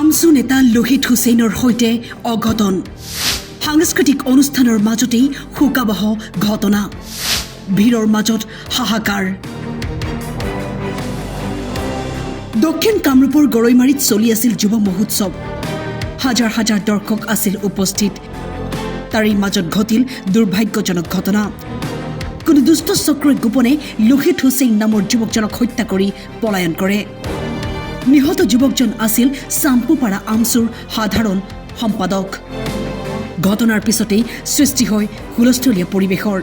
আমছু নেতা লোহিত হুছেইনৰ সৈতে অঘটন সাংস্কৃতিক অনুষ্ঠানৰ মাজতেই শোকাবহ ঘটনা ভিৰৰ মাজত হাহাকাৰ দক্ষিণ কামৰূপৰ গৰৈমাৰীত চলি আছিল যুৱ মহোৎসৱ হাজাৰ হাজাৰ দৰ্শক আছিল উপস্থিত তাৰে মাজত ঘটিল দুৰ্ভাগ্যজনক ঘটনা কোনো দুষ্ট চক্ৰই গোপনে লোহিত হুছেইন নামৰ যুৱকজনক হত্যা কৰি পলায়ন কৰে নিহত যুৱকজন আছিল চাম্পুপাৰা আমছুৰ সাধাৰণ সম্পাদক ঘটনাৰ পিছতেই সৃষ্টি হয় হুলস্থলীয়া পৰিৱেশৰ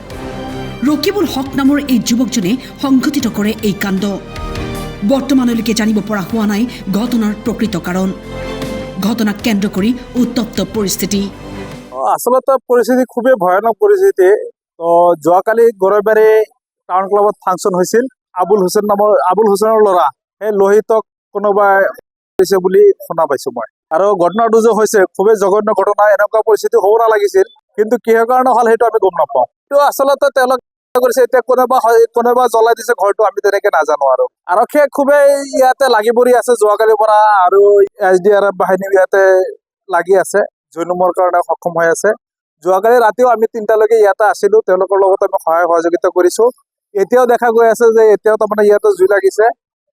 ৰকিবুল হক নামৰ এই যুৱকজনে সংঘটিত কৰে এই কাণ্ড বৰ্তমানলৈকে জানিব পৰা হোৱা নাই ঘটনাৰ প্ৰকৃত কাৰণ ঘটনাক কেন্দ্ৰ কৰি উত্তপ্ত পৰিস্থিতি আসলতে পৰিস্থিতি খুবেই ভয়ানক পৰিস্থিতি তো যোৱাকালি গৰৈমাৰী টাউন ক্লাবত ফাংচন হৈছিল আবুল হুছেইনৰ ল'ৰা সেই লোহিতক কোনোবাই কৰিছে বুলি শুনা পাইছো মই আৰু ঘটনাটো যে হৈছে খুবেই জঘন্য ঘটনা এনেকুৱা পৰিস্থিতি হ'ব নালাগিছিল কিন্তু কিহৰ কাৰণে হ'ল সেইটো আমি গম নাপাওঁ তো আচলতে তেওঁলোক কৰিছে এতিয়া কোনোবা জ্বলাই দিছে ঘৰটো আমি তেনেকে নাজানো আৰু আৰক্ষীয়ে খুবেই ইয়াতে লাগি পৰি আছে যোৱাকালিৰ পৰা আৰু SDRF বাহিনীও ইয়াতে লাগি আছে জৈনুমৰ কাৰণে সক্ষম হৈ আছে যোৱাকালি ৰাতিও আমি 3টালৈকে ইয়াতে আছিলো তেওঁলোকৰ লগত আমি সহায় সহযোগিতা কৰিছো এতিয়াও দেখা গৈ আছে যে এতিয়াও তাৰমানে ইয়াতে জুই লাগিছে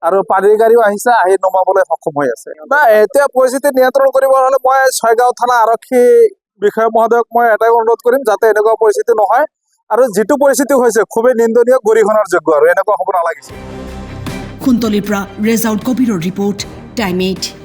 আৰু পানীৰ গাড়ীও আহিছে আহি নমাবলৈ সক্ষম হৈ আছে এতিয়া পৰিস্থিতি নিয়ন্ত্ৰণ কৰিবলৈ হ'লে মই ছয়গাঁও থানা আৰক্ষী বিষয়া মহোদয়ক মই এটাই অনুৰোধ কৰিম যাতে এনেকুৱা পৰিস্থিতি নহয় আৰু যিটো পৰিস্থিতি হৈছে খুবেই নিন্দনীয় গৰিহণাৰ যোগ্য আৰু এনেকুৱা হ'ব নালাগিছিল খুন্তলিৰ পৰা ৰেজাউল কবিৰৰ ৰিপৰ্ট টাইম 8